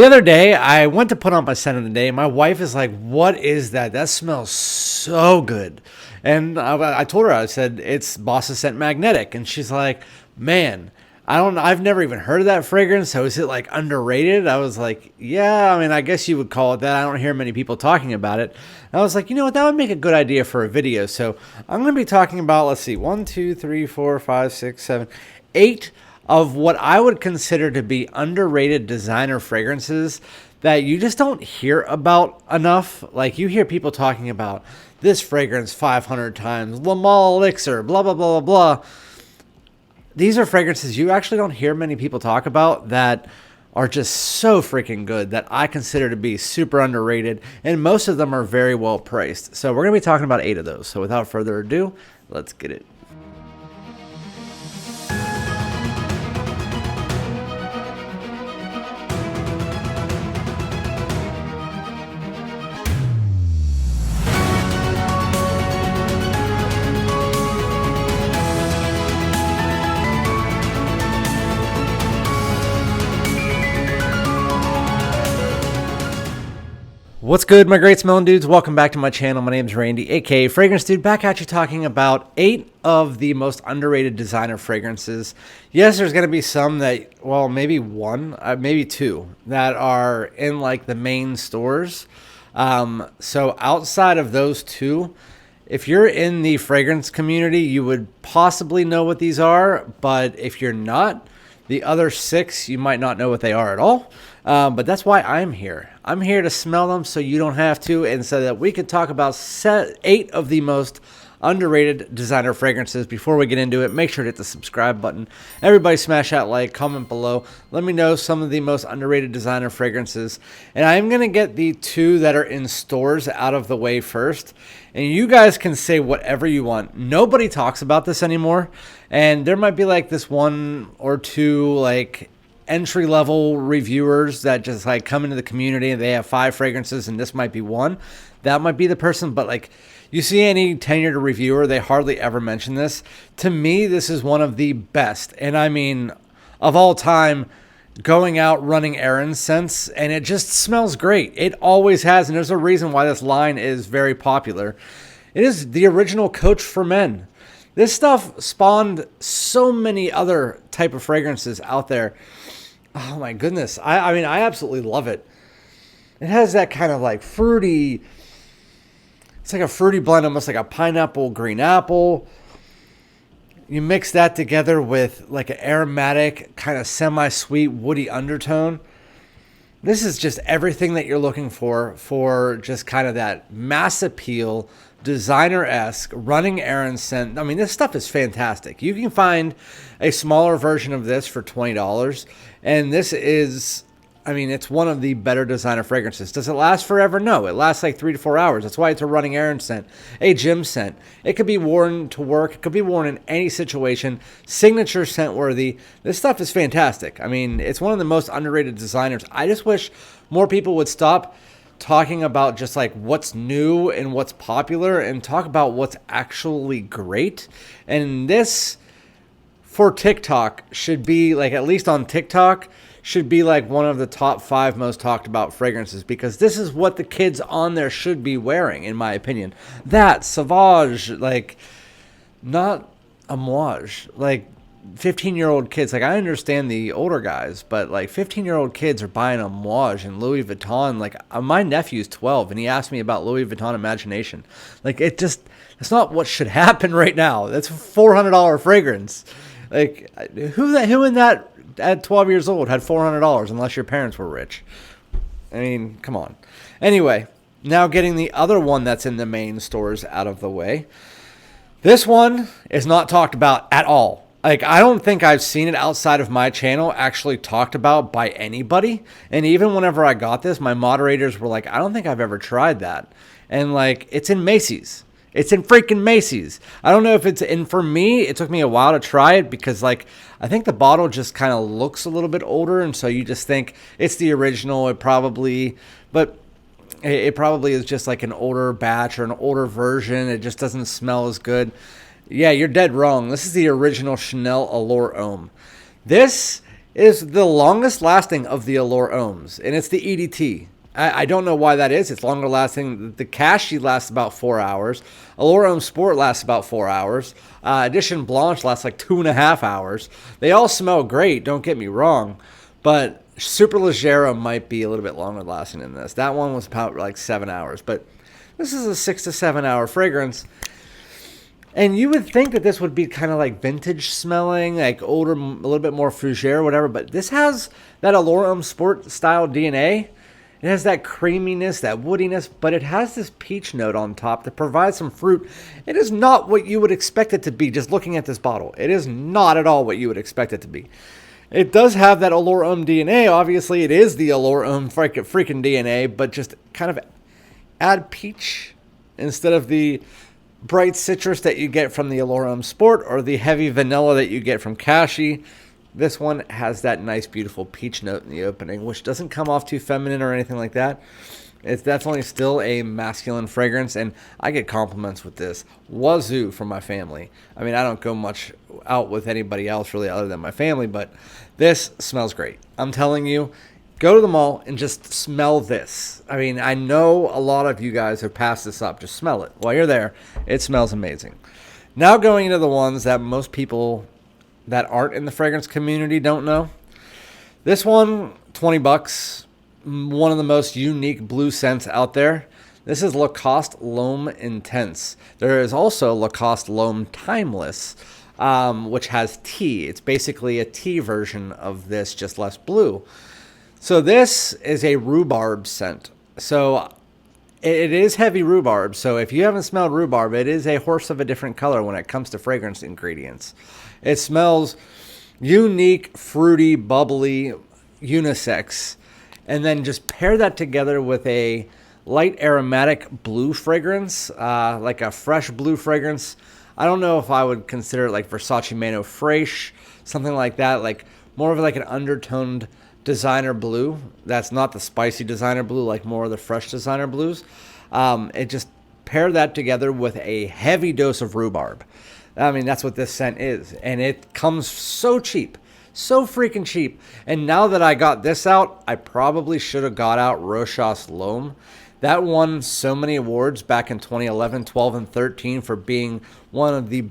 The other day, I went to put on my scent of the day. My wife is like, "What is that? That smells so good." And I told her, I said, "It's Boss's Scent Magnetic." And she's like, "Man, I've never even heard of that fragrance. So is it like underrated?" I was like, "Yeah, I mean, I guess you would call it that. I don't hear many people talking about it." And I was like, "You know what? That would make a good idea for a video." So I'm going to be talking about, let's see, 1, 2, 3, 4, 5, 6, 7, 8 of what I would consider to be underrated designer fragrances that you just don't hear about enough. Like, you hear people talking about this fragrance 500 times, Lhomme Elixir, blah, blah, blah, blah, blah. These are fragrances you actually don't hear many people talk about that are just so freaking good that I consider to be super underrated, and most of them are very well priced. So we're going to be talking about 8 of those. So without further ado, let's get it. What's good, my great smelling dudes? Welcome back to my channel. My name is Randy, aka Fragrance Dude, back at you talking about 8 of the most underrated designer fragrances. Yes, there's going to be some that, well, maybe one, maybe 2 that are in like the main stores. So outside of those 2, if you're in the fragrance community, you would possibly know what these are, but if you're not, the other 6, you might not know what they are at all. But that's why I'm here. I'm here to smell them so you don't have to, and so that we can talk about 8 of the most underrated designer fragrances. Before we get into it, make sure to hit the subscribe button. Everybody smash that like, comment below. Let me know some of the most underrated designer fragrances. And I'm going to get the 2 that are in stores out of the way first. And you guys can say whatever you want. Nobody talks about this anymore. And there might be like this 1 or 2 like entry-level reviewers that just like come into the community and they have 5 fragrances and this might be one. That might be the person, but like you see any tenured reviewer, they hardly ever mention this. To me, this is one of the best, and I mean of all time, going out running errands scents, and it just smells great. It always has, and there's a reason why this line is very popular. It is the original Coach for Men. This stuff spawned so many other type of fragrances out there. Oh my goodness. I mean, I absolutely love it. It has that kind of like fruity, it's like a fruity blend, almost like a pineapple, green apple. You mix that together with like an aromatic, kind of semi-sweet, woody undertone. This is just everything that you're looking for just kind of that mass appeal, designer-esque, running errands scent. I mean, this stuff is fantastic. You can find a smaller version of this for $20, and this is, I mean, it's one of the better designer fragrances. Does it last forever? No, it lasts like 3 to 4 hours. That's why it's a running errand scent, a gym scent. It could be worn to work. It could be worn in any situation. Signature scent worthy. This stuff is fantastic. I mean, it's one of the most underrated designers. I just wish more people would stop talking about just like what's new and what's popular and talk about what's actually great. And this, for TikTok, should be like, at least on TikTok, should be like one of the top 5 most talked about fragrances, because this is what the kids on there should be wearing, in my opinion. That Sauvage, like, not Amouage, like 15-year-old kids. Like, I understand the older guys, but like 15-year-old kids are buying Amouage and Louis Vuitton. Like, my nephew's 12 and he asked me about Louis Vuitton Imagination. Like, it's not what should happen right now. That's a $400 fragrance. Like, who in that at 12 years old had $400 unless your parents were rich? I mean, come on. Anyway, now getting the other one that's in the main stores out of the way. This one is not talked about at all. Like, I don't think I've seen it outside of my channel actually talked about by anybody. And even whenever I got this, my moderators were like, I don't think I've ever tried that. And like, it's in Macy's. It's in freaking Macy's. I don't know if it's in, for me, it took me a while to try it because like, I think the bottle just kind of looks a little bit older. And so you just think it's the original. It probably is just like an older batch or an older version. It just doesn't smell as good. Yeah, you're dead wrong. This is the original Chanel Allure Homme. This is the longest lasting of the Allure Hommes, and it's the EDT. I don't know why that is. It's longer lasting. The Cashy lasts about 4 hours. Allure Homme Sport lasts about 4 hours. Edition Blanche lasts like 2.5 hours. They all smell great, don't get me wrong, but Super Leggero might be a little bit longer lasting than this. That one was about like 7 hours, but this is a 6 to 7 hour fragrance. And you would think that this would be kind of like vintage smelling, like older, a little bit more fougere or whatever, but this has that Allure Homme Sport style DNA. It has that creaminess, that woodiness, but it has this peach note on top that provides some fruit. It is not what you would expect it to be just looking at this bottle. It is not at all what you would expect it to be. It does have that Allure Homme DNA. Obviously, it is the Allure Homme freaking DNA, but just kind of add peach instead of the bright citrus that you get from the Allure Homme Sport or the heavy vanilla that you get from Cashy. This one has that nice, beautiful peach note in the opening, which doesn't come off too feminine or anything like that. It's definitely still a masculine fragrance, and I get compliments with this. Wazoo from my family. I mean, I don't go much out with anybody else really other than my family, but this smells great. I'm telling you, go to the mall and just smell this. I mean, I know a lot of you guys have passed this up. Just smell it. While you're there, it smells amazing. Now going into the ones that most people that aren't in the fragrance community don't know. This one, $20, one of the most unique blue scents out there. This is Lacoste Lhomme Intense. There is also Lacoste Lhomme Timeless, which has tea. It's basically a tea version of this, just less blue. So this is a rhubarb scent. So it is heavy rhubarb. So if you haven't smelled rhubarb, it is a horse of a different color when it comes to fragrance ingredients. It smells unique, fruity, bubbly, unisex. And then just pair that together with a light aromatic blue fragrance, like a fresh blue fragrance. I don't know if I would consider it like Versace Mano Fraiche, something like that, like more of like an undertoned designer blue. That's not the spicy designer blue, like more of the fresh designer blues. It just pair that together with a heavy dose of rhubarb. I mean, that's what this scent is. And it comes so cheap. So freaking cheap. And now that I got this out, I probably should have got out Rochas Lhomme. That won so many awards back in 2011, 12, and 13 for being one of the...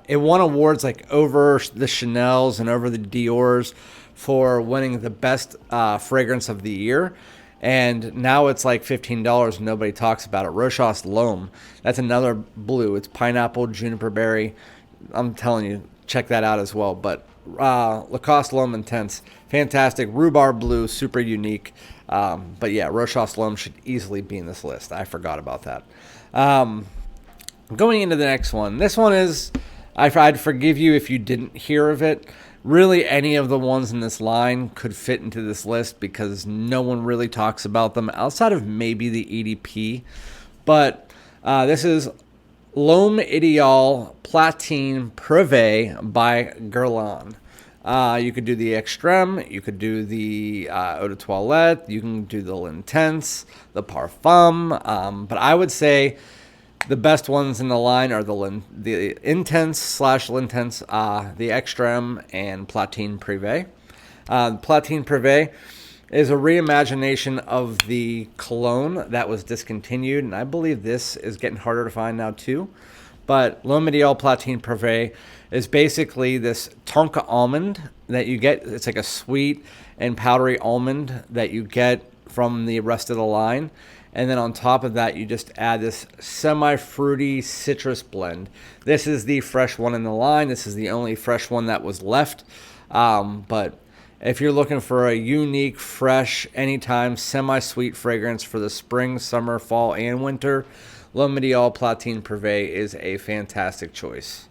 it won awards like over the Chanel's and over the Dior's for winning the best fragrance of the year. And now it's like $15 and nobody talks about it. Rochas Lhomme. That's another blue. It's pineapple, juniper berry. I'm telling you, check that out as well. But Lacoste Lhomme Intense, fantastic. Rhubarb blue, super unique. But yeah, Rochas Lhomme should easily be in this list. I forgot about that. Going into the next one. This one is, I'd forgive you if you didn't hear of it. Really, any of the ones in this line could fit into this list because no one really talks about them outside of maybe the EDP. But this is L'Homme Ideal Platine Prive by Guerlain. You could do the Extreme, you could do the Eau de Toilette, you can do the L'Intense, the Parfum, but I would say the best ones in the line are the Intense / L'Intense, the Extreme, and Platine Prive. Platine Prive is a reimagination of the cologne that was discontinued, and I believe this is getting harder to find now too. But L'Homme Ideal Platine Prive is basically this tonka almond that you get. It's like a sweet and powdery almond that you get from the rest of the line. And then on top of that, you just add this semi-fruity citrus blend. This is the fresh one in the line. This is the only fresh one that was left. But if you're looking for a unique, fresh, anytime semi-sweet fragrance for the spring, summer, fall, and winter, L'Homme Ideal Platine Prive is a fantastic choice.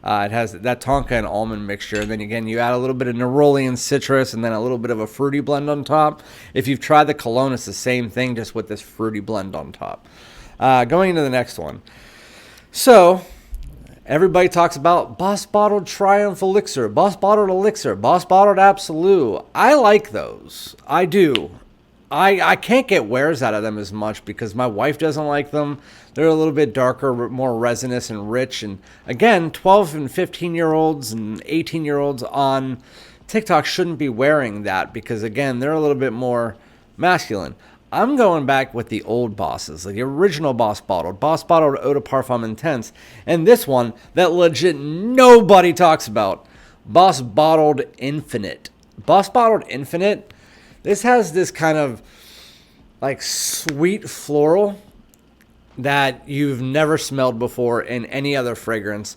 It has that tonka and almond mixture. And then again, you add a little bit of neroli and citrus and then a little bit of a fruity blend on top. If you've tried the cologne, it's the same thing, just with this fruity blend on top. Going into the next one. So, everybody talks about Boss Bottled Triumph Elixir, Boss Bottled Elixir, Boss Bottled Absolute. I like those. I do. I can't get wears out of them as much because my wife doesn't like them. They're a little bit darker, more resinous and rich. And again, 12 and 15-year-olds and 18-year-olds on TikTok shouldn't be wearing that because, again, they're a little bit more masculine. I'm going back with the old bosses, like the original Boss Bottled Eau de Parfum Intense, and this one that legit nobody talks about, Boss Bottled Infinite. Boss Bottled Infinite, this has this kind of like sweet floral that you've never smelled before in any other fragrance,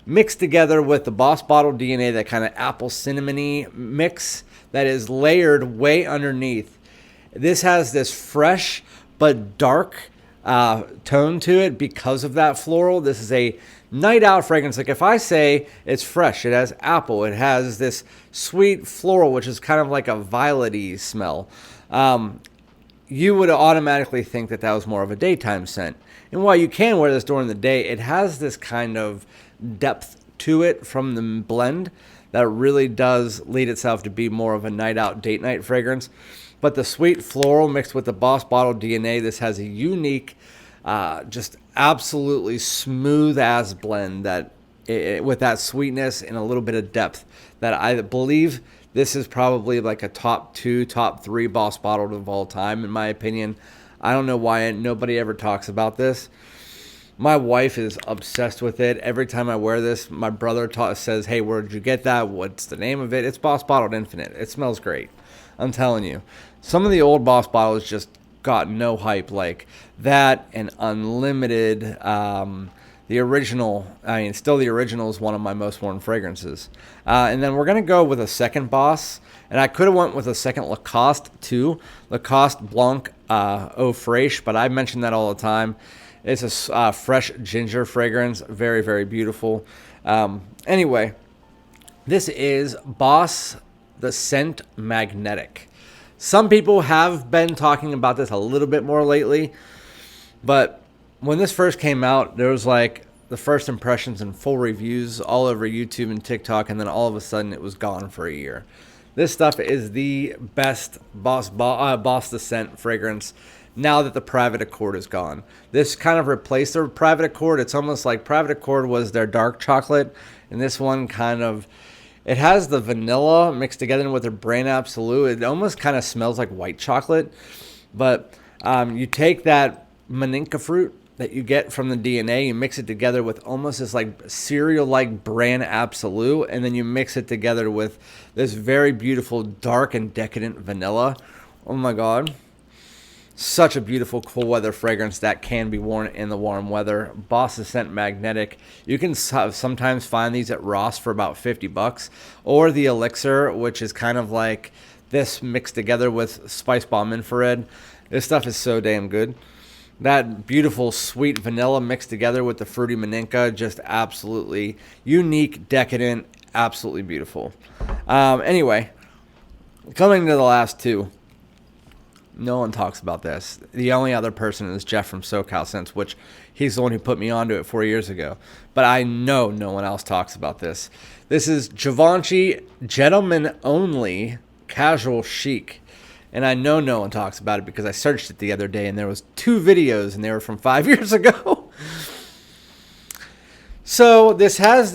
mixed together with the Boss Bottled DNA, that kind of apple cinnamony mix that is layered way underneath. This has this fresh but dark tone to it because of that floral. This is a night out fragrance. Like if I say it's fresh, it has apple, it has this sweet floral, which is kind of like a violet-y smell. You would automatically think that that was more of a daytime scent. And while you can wear this during the day, it has this kind of depth to it from the blend that really does lead itself to be more of a night out, date night fragrance. But the sweet floral mixed with the Boss Bottled DNA, this has a unique, just absolutely smooth ass blend that with that sweetness and a little bit of depth that I believe this is probably like a top 2, top 3 Boss Bottled of all time, in my opinion. I don't know why nobody ever talks about this. My wife is obsessed with it. Every time I wear this, my brother says, hey, where'd you get that? What's the name of it? It's Boss Bottled Infinite. It smells great. I'm telling you. Some of the old Boss Bottles just got no hype, like that and Unlimited. The original, still the original is one of my most worn fragrances. And then we're going to go with a second Boss. And I could have went with a second Lacoste too. Lacoste Blanc Eau Fraiche, but I mention that all the time. It's a fresh ginger fragrance. Very, very beautiful. Anyway, this is Boss the Scent Magnetic. Some people have been talking about this a little bit more lately, but when this first came out, there was like the first impressions and full reviews all over YouTube and TikTok, and then all of a sudden it was gone for a year. This stuff is the best Boss the Scent fragrance now that the Private Accord is gone. This kind of replaced the Private Accord. It's almost like Private Accord was their dark chocolate, and this one kind of, it has the vanilla mixed together with their Brain Absolute. It almost kind of smells like white chocolate, but you take that maninka fruit that you get from the DNA, you mix it together with almost this like cereal-like Bran Absolute, and then you mix it together with this very beautiful dark and decadent vanilla. Oh my God. Such a beautiful cool weather fragrance that can be worn in the warm weather. Boss the Scent Magnetic. You can sometimes find these at Ross for about $50, or the Elixir, which is kind of like this mixed together with Spice Bomb Infrared. This stuff is so damn good. That beautiful sweet vanilla mixed together with the fruity maninka, just absolutely unique, decadent, absolutely beautiful. Anyway, coming to the last two. No one talks about this. The only other person is Jeff from SoCal Scents, which he's the one who put me onto it 4 years ago. But I know no one else talks about this. This is Givenchy Gentleman Only Casual Chic. And I know no one talks about it because I searched it the other day and there was 2 videos and they were from 5 years ago. So this has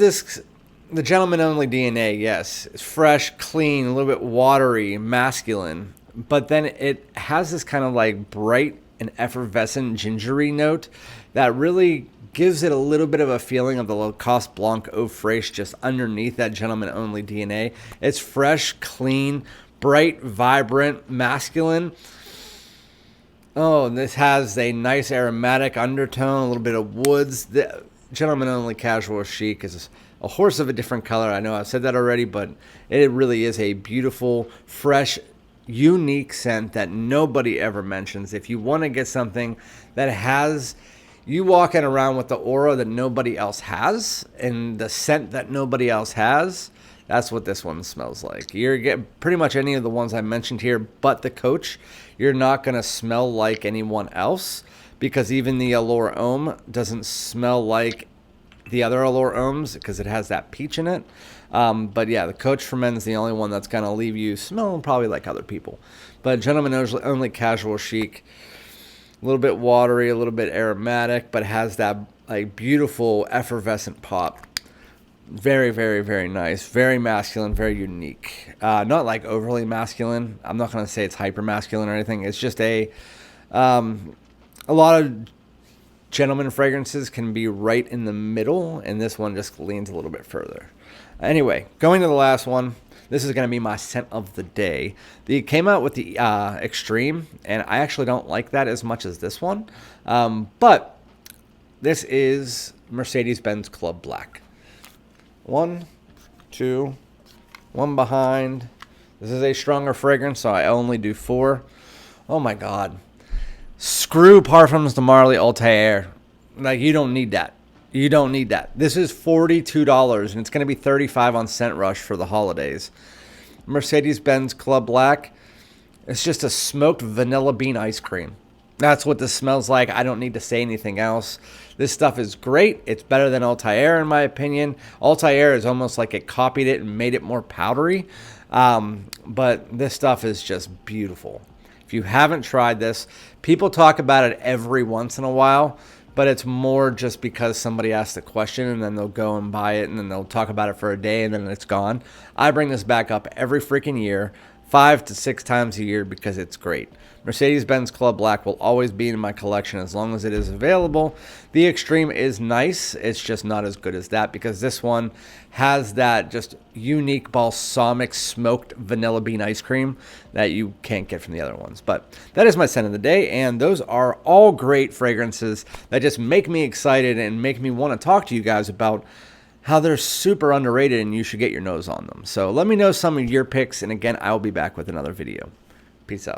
the Gentleman Only DNA, yes. It's fresh, clean, a little bit watery, masculine. But then it has this kind of like bright and effervescent gingery note that really gives it a little bit of a feeling of the Lacoste Blanc Eau Fraiche just underneath that Gentleman Only DNA. It's fresh, clean, bright, vibrant, masculine. Oh, and this has a nice aromatic undertone, a little bit of woods. The Gentleman Only Casual Chic is a horse of a different color. I know I've said that already, but it really is a beautiful, fresh, unique scent that nobody ever mentions. If you want to get something that has you walking around with the aura that nobody else has and the scent that nobody else has, that's what this one smells like. You're getting pretty much any of the ones I mentioned here but the Coach. You're not going to smell like anyone else because even the Allure Homme doesn't smell like the other Allure Hommes because it has that peach in it. But yeah, the Coach for Men is the only one that's going to leave you smelling probably like other people. But Gentleman Only Casual Chic, a little bit watery, a little bit aromatic, but has that like beautiful effervescent pop. Very, very, very nice. Very masculine, very unique. Not like overly masculine. I'm not going to say it's hyper masculine or anything. It's just a lot of gentleman fragrances can be right in the middle, and this one just leans a little bit further. Anyway, going to the last one. This is going to be my scent of the day. They came out with the Extreme, and I actually don't like that as much as this one. But this is Mercedes-Benz Club Black. 1, 2, 1 behind. This is a stronger fragrance, so I only do 4. Oh my God. Screw Parfums de Marly Altair. Like, you don't need that. You don't need that. This is $42, and it's going to be $35 on Scent Rush for the holidays. Mercedes-Benz Club Black. It's just a smoked vanilla bean ice cream. That's what this smells like. I don't need to say anything else. This stuff is great. It's better than Altair in my opinion. Altair is almost like it copied it and made it more powdery. But this stuff is just beautiful. If you haven't tried this, people talk about it every once in a while, but it's more just because somebody asked a question and then they'll go and buy it and then they'll talk about it for a day and then it's gone. I bring this back up every freaking year, 5 to 6 times a year because it's great. Mercedes-Benz Club Black will always be in my collection as long as it is available. The Extreme is nice. It's just not as good as that because this one has that just unique balsamic smoked vanilla bean ice cream that you can't get from the other ones. But that is my scent of the day, and those are all great fragrances that just make me excited and make me want to talk to you guys about how they're super underrated and you should get your nose on them. So let me know some of your picks, and again, I'll be back with another video. Peace out.